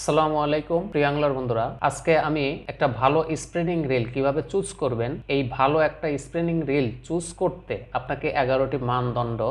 আসসালামু আলাইকুম প্রিয়াংলার বন্ধুরা, আজকে আমি একটা ভালো স্প্রিনিং রিল কিভাবে চুজ করবেন, এই ভালো একটা স্প্রিনিং রিল চুজ করতে আপনাকে 11টি মানদণ্ড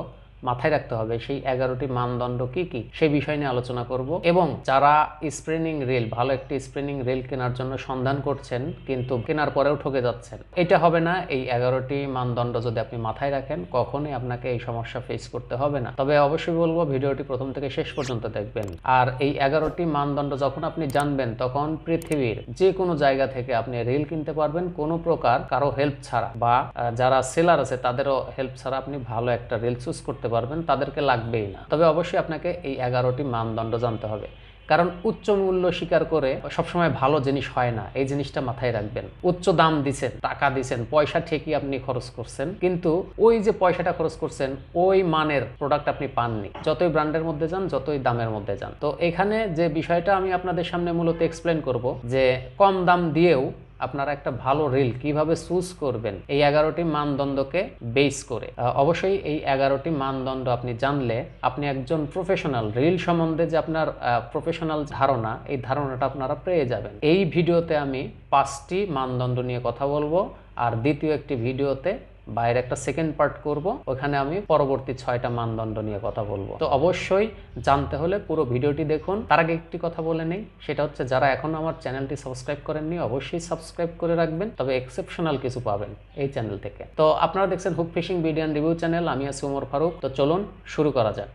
মাথায় রাখতে হবে। সেই 11টি মানদণ্ড কি কি সেই বিষয় নিয়ে আলোচনা করব। এবং যারা স্প্রিনিং রিল, ভালো একটি স্প্রিনিং রিল কেনার জন্য সন্ধান করছেন কিন্তু কেনার পরেও ঠকে যাচ্ছেন, এটা হবে না। এই 11টি মানদণ্ড যদি আপনি মাথায় রাখেন, কখনোই আপনাকে এই সমস্যা ফেস করতে হবে না। তবে অবশ্যই বলবো ভিডিওটি প্রথম থেকে শেষ পর্যন্ত দেখবেন। আর এই 11টি মানদণ্ড যখন আপনি জানবেন, তখন পৃথিবীর যে কোনো জায়গা থেকে আপনি রিল কিনতে পারবেন কোনো প্রকার কারো হেল্প ছাড়া, বা যারা সেলার আছে তাদেরও হেল্প ছাড়া আপনি ভালো একটা রিল চুজ করতে পারবেন, তাদেরকে লাগবেই না। তবে অবশ্যই আপনাকে এই 11টি মানদণ্ড জানতে হবে, কারণ উচ্চ মূল্য স্বীকার করে সবসময় ভালো জিনিস হয় না। এই জিনিসটা মাথায় রাখবেন। উচ্চ দাম দিচ্ছেন, টাকা দিচ্ছেন, পয়সা ঠিকই আপনি খরচ করছেন, কিন্তু ওই যে পয়সাটা খরচ করছেন ওই মানের প্রোডাক্ট আপনি পাননি, যতই ব্র্যান্ডের মধ্যে যান, যতই দামের মধ্যে যান। তো এখানে যে বিষয়টা আমি আপনাদের সামনে মূলত এক্সপ্লেন করব, যে কম দাম দিয়েও আপনারা একটা ভালো রিল কিভাবে চুজ করবেন এই 11টি মানদণ্ডকে বেস করে। অবশ্যই এই 11টি মানদণ্ড আপনি জানলে আপনি একজন প্রফেশনাল রিল সম্বন্ধে যে আপনার প্রফেশনাল ধারণা, এই ধারণাটা আপনারা পেয়ে যাবেন। এই ভিডিওতে আমি 5টি মানদণ্ড নিয়ে কথা বলবো, আর দ্বিতীয় একটি ভিডিওতে বাইরে একটা সেকেন্ড পার্ট করব, ওখানে আমি পরবর্তী 6টা মানদণ্ড নিয়ে কথা বলবো। তো অবশ্যই জানতে হলে পুরো ভিডিওটি দেখুন। তার আগে একটি কথা বলে নেই, সেটা হচ্ছে যারা এখনো আমার চ্যানেলটি সাবস্ক্রাইব করেননি অবশ্যই সাবস্ক্রাইব করে রাখবেন, তবে এক্সেপশনাল কিছু পাবেন এই চ্যানেল থেকে। তো আপনারা দেখছেন hook fishing video and review channel, আমি আছি ওমর ফারুক। তো চলুন শুরু করা যাক।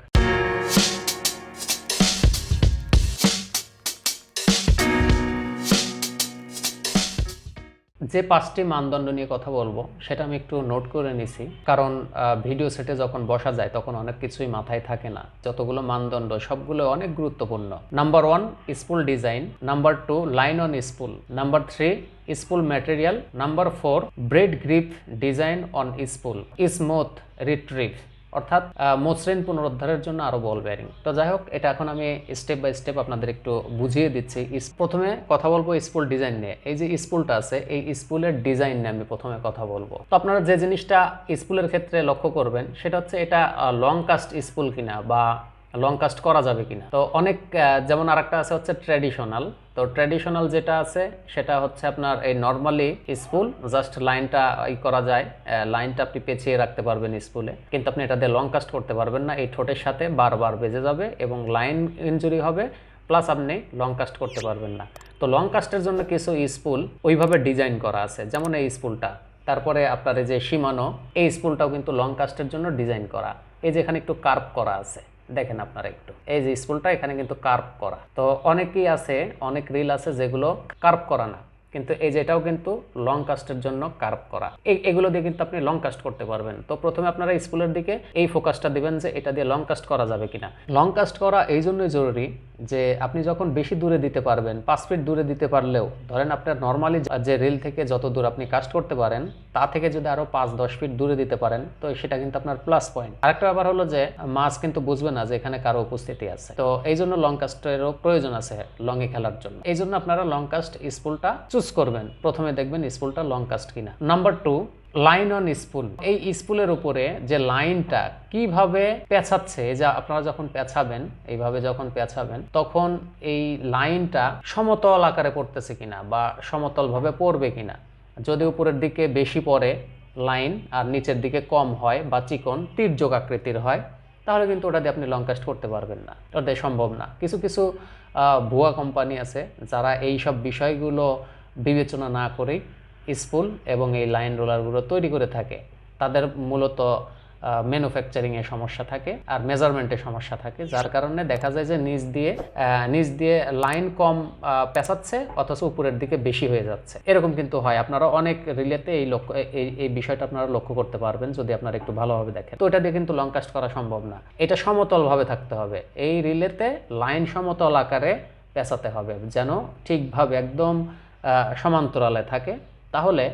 যে 5টি মানদণ্ড নিয়ে কথা বলবো সেটা আমি একটু নোট করে নিছি, কারণ ভিডিও সেটে যখন বসা যায় তখন অনেক কিছুই মাথায় থাকে না। যতগুলো মানদণ্ড সবগুলো অনেক গুরুত্বপূর্ণ। Number 1 spool design, number 2 line on spool, number 3 spool material, number 4 braid grip design on spool, smooth retrieve অর্থাৎ মসৃণ পুনরুদ্ধারের জন্য আরো বল বেয়ারিং। তো যাই হোক, এটা এখন আমি স্টেপ বাই স্টেপ আপনাদের একটু বুঝিয়ে দিচ্ছি। প্রথমে কথা বলবো স্পুল ডিজাইন নিয়ে। এই যে স্পুলটা আছে, এই স্পুলের ডিজাইন নিয়ে আমি প্রথমে কথা বলবো। তো আপনারা যে জিনিসটা স্পুলের ক্ষেত্রে লক্ষ্য করবেন সেটা হচ্ছে এটা লং কাস্ট স্পুল কিনা বা লং কাস্ট করা যাবে কিনা। তো অনেক যেমন আরেকটা আছে হচ্ছে ট্র্যাডিশনাল। তো ট্র্যাডিশনাল যেটা আছে সেটা হচ্ছে আপনার এই নর্মালি স্পুল, জাস্ট লাইনটা করা যায়, লাইনটা আপনি পেঁচিয়ে রাখতে পারবেন স্পুলে, কিন্তু আপনি এটা দিয়ে লং কাস্ট করতে পারবেন না। এই ঠোঁটের সাথে বারবার বেজে যাবে এবং লাইন ইনজুরি হবে, প্লাস আপনি লং কাস্ট করতে পারবেন না। তো লং কাস্টের জন্য কিছু স্পুল ওইভাবে ডিজাইন করা আছে, যেমন এই স্পুলটা। তারপরে আপনার এই যে সীমানো, এই স্পুলটাও কিন্তু লং কাস্টের জন্য ডিজাইন করা। এই যে এখানে একটু কার্ভ করা আছে, দেখেন আপনারা একটু, এই যে স্পুলটা এখানে কিন্তু কার্ভ করা। তো অনেকেই আছে, অনেক রিল আছে যেগুলো কার্ভ করা না, কিন্তু এই যেটাও কিন্তু লং কাস্টের জন্য কার্ভ করা। এগুলো দিয়ে কিন্তু আপনি লং কাস্ট করতে পারবেন। তো প্রথমে আপনারা স্পুলের দিকে এই ফোকাসটা দিবেন যে এটা দিয়ে লং কাস্ট করা যাবে কিনা। লং কাস্ট করা এই জন্যই জরুরি যে আপনি যখন বেশি দূরে দিতে পারবেন, 5 ফিট দূরে দিতে পারলেও, ধরেন আপনার নর্মালি যে রিল থেকে যত দূর আপনি কাস্ট করতে পারেন তা থেকে যদি আরো 5-10 ফিট দূরে দিতে পারেন, তো সেটা কিন্তু আপনার প্লাস পয়েন্ট। আরেকটা ব্যাপার হলো যে মাছ কিন্তু বুঝবে না যে এখানে কারো উপস্থিতি আছে। তো এই জন্য লং কাস্টেরও প্রয়োজন আছে লং এ খেলার জন্য। এই জন্য আপনারা লং কাস্ট স্পুলটা চুজ করবেন। প্রথমে দেখবেন স্পুলটা লং কাস্ট কিনা। Number 2 line on spool. এই স্পুলের উপরে যে লাইনটা কিভাবে পেঁচাচ্ছে, যা আপনারা যখন পেঁচাবেন, এইভাবে যখন পেঁচাবেন, তখন এই লাইনটা সমতল আকারে পড়তেছে কিনা বা সমতল ভাবে পড়বে কিনা। যদি উপরের দিকে বেশি পড়ে লাইন আর নিচের দিকে কম হয় বা চিকন তীর্যক আকৃতির হয়, তাহলে কিন্তু ওটা দিয়ে আপনি লং কাস্ট করতে পারবেন না, ওটা দিয়ে সম্ভব না। কিছু কিছু ভুয়া কোম্পানি আছে যারা এই সব বিষয়গুলো বিবেচনা না করেই স্পুল এবং এই লাইন রোলারগুলো তৈরি করে থাকে। তাদের মূলত ম্যানুফ্যাকচারিংয়ে সমস্যা থাকে আর মেজারমেন্টে সমস্যা থাকে, যার কারণে দেখা যায় যে নিচ দিয়ে লাইন কম পেঁচাচ্ছে অথচ উপরের দিকে বেশি হয়ে যাচ্ছে। এরকম কিন্তু হয়। আপনারা অনেক রিলেতে এই বিষয়টা আপনারা লক্ষ্য করতে পারবেন যদি আপনারা একটু ভালোভাবে দেখেন। তো এটা দিয়ে কিন্তু লং কাস্ট করা সম্ভব না। এটা সমতলভাবে থাকতে হবে। এই রিলেতে লাইন সমতল আকারে পেঁচাতে হবে, যেন ঠিকভাবে একদম সমান্তরালে থাকে। তাহলে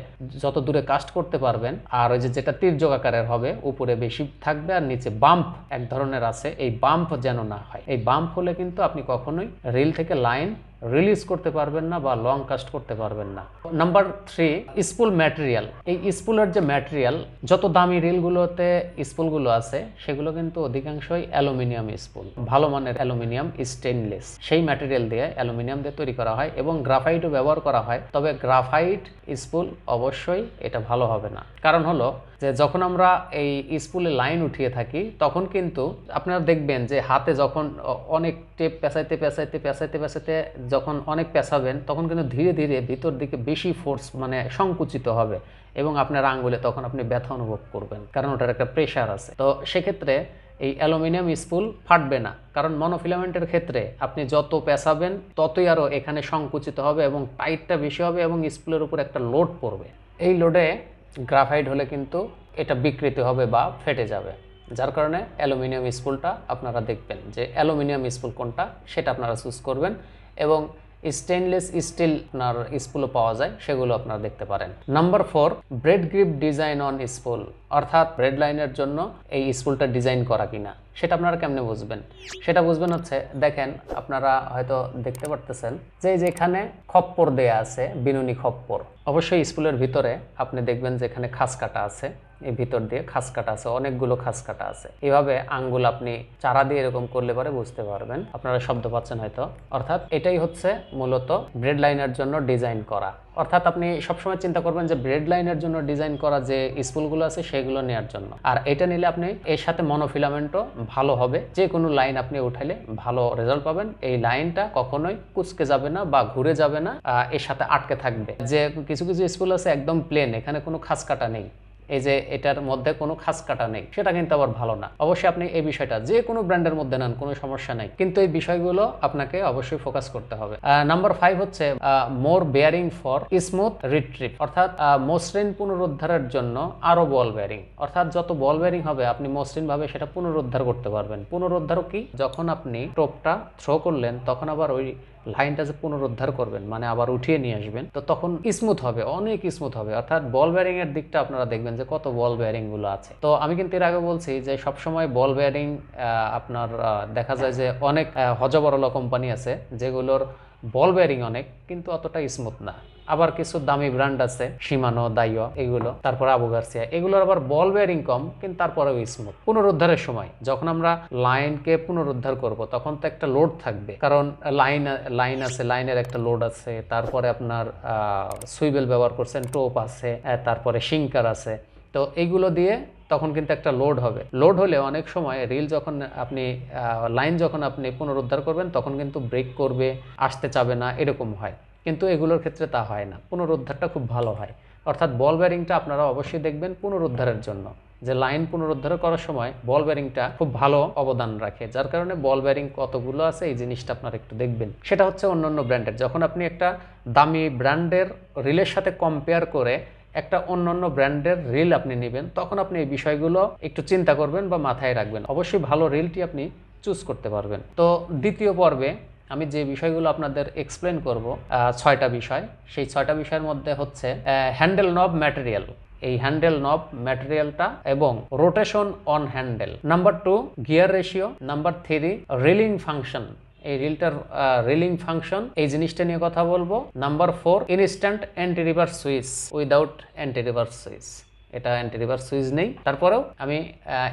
যত দূরে কাস্ট করতে পারবেন। আর ওই যেটা তীর্যক আকারের হবে, উপরে বেশি থাকবে আর নিচে বাম্প এক ধরনের আছে, এই বাম্প যেন না হয়। এই বাম্প হলে কিন্তু আপনি কখনোই রিল থেকে লাইন রিলিজ করতে পারবেন না বা লং কাস্ট করতে পারবেন না। Number 3, spool material. এই স্পুলের যে ম্যাটেরিয়াল, যত দামি রিলগুলোতে স্পুলগুলো আছে সেগুলো কিন্তু অধিকাংশই অ্যালুমিনিয়াম স্পুল, ভালো মানের অ্যালুমিনিয়াম স্টেইনলেস, সেই ম্যাটেরিয়াল দিয়ে অ্যালুমিনিয়াম দিয়ে তৈরি করা হয় এবং গ্রাফাইটও ব্যবহার করা হয়। তবে গ্রাফাইট স্পুল অবশ্যই এটা ভালো হবে না। কারণ হলো যে যখন আমরা এই স্পুলে লাইন উঠিয়ে থাকি তখন কিন্তু আপনারা দেখবেন যে হাতে যখন অনেক টেপ পেঁচাইতে পেঁচাইতে পেঁচাইতে পেঁচাইতে যখন অনেক পেঁচাবেন তখন কিন্তু ধীরে ধীরে ভিতর দিকে বেশি ফোর্স মানে সংকুচিত হবে এবং আপনার আঙ্গুলে তখন আপনি ব্যথা অনুভব করবেন, কারণ ওটার একটা প্রেশার আছে। তো সেক্ষেত্রে এই অ্যালুমিনিয়াম স্পুল ফাটবে না, কারণ মনোফিলামেন্টের ক্ষেত্রে আপনি যত পেঁচাবেন ততই আরও এখানে সংকুচিত হবে এবং টাইটটা বেশি হবে এবং স্পুলের উপর একটা লোড পড়বে। এই লোডে গ্রাফাইট হলে কিন্তু এটা বিকৃতি হবে বা ফেটে যাবে, যার কারণে অ্যালুমিনিয়াম স্পুলটা আপনারা দেখবেন যে অ্যালুমিনিয়াম স্পুল কোনটা সেটা আপনারা চুজ করবেন এবং স্টেইনলেস স্টিল আপনার স্পুলও পাওয়া যায়, সেগুলো আপনারা দেখতে পারেন। Number 4, braid grip design on spool, অর্থাৎ ব্রেড লাইনের জন্য এই স্পুলটা ডিজাইন করা কিনা সেটা আপনারা কেমনে বুঝবেন? সেটা বুঝবেন হচ্ছে, দেখেন আপনারা হয়তো দেখতে পারতেছেন যে যেখানে খপ্পর দেয়া আছে, বিনুনি খপ্পর, অবশ্যই স্পুলের ভিতরে আপনি দেখবেন যে এখানে খাস কাটা আছে, এই ভিতর দিয়ে খাস কাটা আছে, অনেকগুলো খাস কাটা আছে। এভাবে আঙ্গুল আপনি চারা দিয়ে এরকম করলে পরে বুঝতে পারবেন, আপনারা শব্দ পাচ্ছেন হয়তো। অর্থাৎ এটাই হচ্ছে মূলত ব্রেড লাইনের জন্য ডিজাইন করা। অর্থাৎ আপনি সবসময় চিন্তা করবেন যে ব্রেড লাইনের জন্য ডিজাইন করা যে স্পুলগুলো আছে সেগুলো নেওয়ার জন্য, আর এটা নিলে আপনি এর সাথে মনোফিলামেন্টও ভালো হবে, যে কোনো লাইন আপনি উঠাইলে ভালো রেজাল্ট পাবেন। এই লাইনটা কখনোই কুচকে যাবে না বা ঘুরে যাবে না, এর সাথে আটকে থাকবে। যে কিছু কিছু স্পুল আছে একদম প্লেন, এখানে কোনো খাস কাটা নেই, এই যে এটার মধ্যে কোনো খাস কাটা নেই, সেটা কিন্তু আবার ভালো না। অবশ্যই আপনি এই বিষয়টা যে কোনো ব্র্যান্ডের মধ্যে নেন, কোনো সমস্যা নাই, কিন্তু এই বিষয়গুলো আপনাকে অবশ্যই ফোকাস করতে হবে। নাম্বার 5 হচ্ছে মোর বেয়ারিং ফর স্মুথ রিট্রিভ, অর্থাৎ মসৃণ পুনরুদ্ধারের জন্য আরো বল বেয়ারিং, অর্থাৎ যত বল বেয়ারিং হবে আপনি মসৃণ ভাবে সেটা পুনরুদ্ধার করতে পারবেন। পুনরুদ্ধারও কি, যখন আপনি টোপটা থ্রো করলেন তখন আবার ওই লাইনটা যে পুনরুদ্ধার করবেন মানে আবার উঠিয়ে নিয়ে আসবেন, তো তখন স্মুথ হবে, অনেক স্মুথ হবে। অর্থাৎ বল বেয়ারিং এর দিকটা আপনারা দেখবেন যে কত বল বেয়ারিং গুলো আছে। তো আমি কিন্তু এর আগে বলছি যে সবসময় বল বেয়ারিং আপনার দেখা যায় যে অনেক হজবরল কোম্পানি আছে যেগুলোর বল বেয়ারিং অনেক কিন্তু অতটা স্মুথ না। আবার কিছু দামি ব্র্যান্ড আছে, শিমানো, দাইওয়া, এগুলো, তারপর আবু গার্সিয়া, এগুলোর আবার বল বেয়ারিং কম কিন্তু তারপরেও স্মুথ। পুনরুদ্ধারের সময় যখন আমরা লাইনকে পুনরুদ্ধার করব তখন তো একটা লোড থাকবে, কারণ লাইন আছে, লাইনের একটা লোড আছে, তারপরে আপনার সুইবেল ব্যবহার করছেন, টোপ আছে, তারপরে শিঙ্কার আছে, তো এইগুলো দিয়ে তখন কিন্তু একটা লোড হবে। লোড হলে অনেক সময় রিল যখন আপনি লাইন যখন আপনি পুনরুদ্ধার করবেন তখন কিন্তু ব্রেক করবে, আসতে চাবে না, এরকম হয়। কিন্তু এগুলোর ক্ষেত্রে তা হয় না, পুনরুদ্ধারটা খুব ভালো হয়। অর্থাৎ বল বেয়ারিংটা আপনারা অবশ্যই দেখবেন পুনরুদ্ধারের জন্য, যে লাইন পুনরুদ্ধার করার সময় বল বেয়ারিংটা খুব ভালো অবদান রাখে, যার কারণে বল বেয়ারিং কতগুলো আছে এই জিনিসটা আপনারা একটু দেখবেন। সেটা হচ্ছে অন্যান্য ব্র্যান্ডের, যখন আপনি একটা দামি ব্র্যান্ডের রিলের সাথে কম্পেয়ার করে একটা অন্যান্য ব্র্যান্ডের রিল আপনি নেবেন তখন আপনি এই বিষয়গুলো একটু চিন্তা করবেন বা মাথায় রাখবেন, অবশ্যই ভালো রিলটি আপনি চুজ করতে পারবেন। তো দ্বিতীয় পর্বে আমি যে বিষয়গুলো আপনাদের এক্সপ্লেন করব 6টা বিষয়, সেই 6টা বিষয়ের মধ্যে হচ্ছে হ্যান্ডেল নব ম্যাটেরিয়াল, এই হ্যান্ডেল নব ম্যাটেরিয়ালটা এবং rotation on handle. Number 2, gear ratio. Number 3, reeling function, এই রিলটার রিলিং ফাংশন, এই জিনিসটা নিয়ে কথা বলবো। Number 4, instant anti reverse switch without anti reverse switch, এটা অ্যান্টি রিভার্স সুইচ নেই, তারপরেও আমি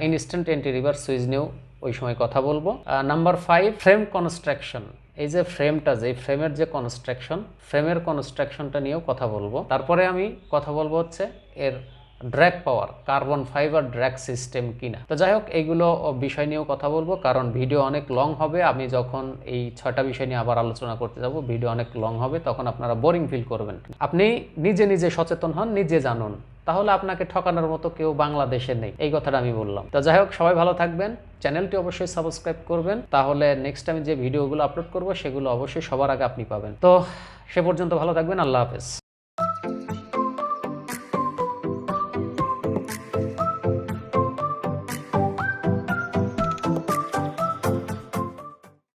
ইনস্ট্যান্ট অ্যান্টি রিভার্স সুইচ নিয়েও ওই সময় কথা বলবো। নাম্বার 5, ফ্রেম কনস্ট্রাকশন, এই যে ফ্রেমটা, যে ফ্রেমের যে কনস্ট্রাকশন, ফ্রেমের কনস্ট্রাকশনটা নিয়েও কথা বলবো। তারপরে আমি কথা বলবো হচ্ছে এর ড্র্যাগ পাওয়ার, কার্বন ফাইবার ড্র্যাগ সিস্টেম কিনা। তো যাই হোক, এইগুলো বিষয় নিয়েও কথা বলবো, কারণ ভিডিও অনেক লং হবে। আমি যখন এই 6টা বিষয় নিয়ে আবার আলোচনা করতে যাব ভিডিও অনেক লং হবে, তখন আপনারা বোরিং ফিল করবেন। আপনি নিজে নিজে সচেতন হন, নিজে জানুন, তাহলে আপনাকে ঠকানোর মতো কেউ বাংলাদেশে নেই, এই কথাটা আমি বললাম। তো যাই হোক, সবাই ভালো থাকবেন, চ্যানেলটি অবশ্যই সাবস্ক্রাইব করবেন, তাহলে নেক্সট টাইম যে ভিডিওগুলো আপলোড করব সেগুলো অবশ্যই সবার আগে আপনি পাবেন। তো সে পর্যন্ত ভালো থাকবেন, আল্লাহ হাফেজ।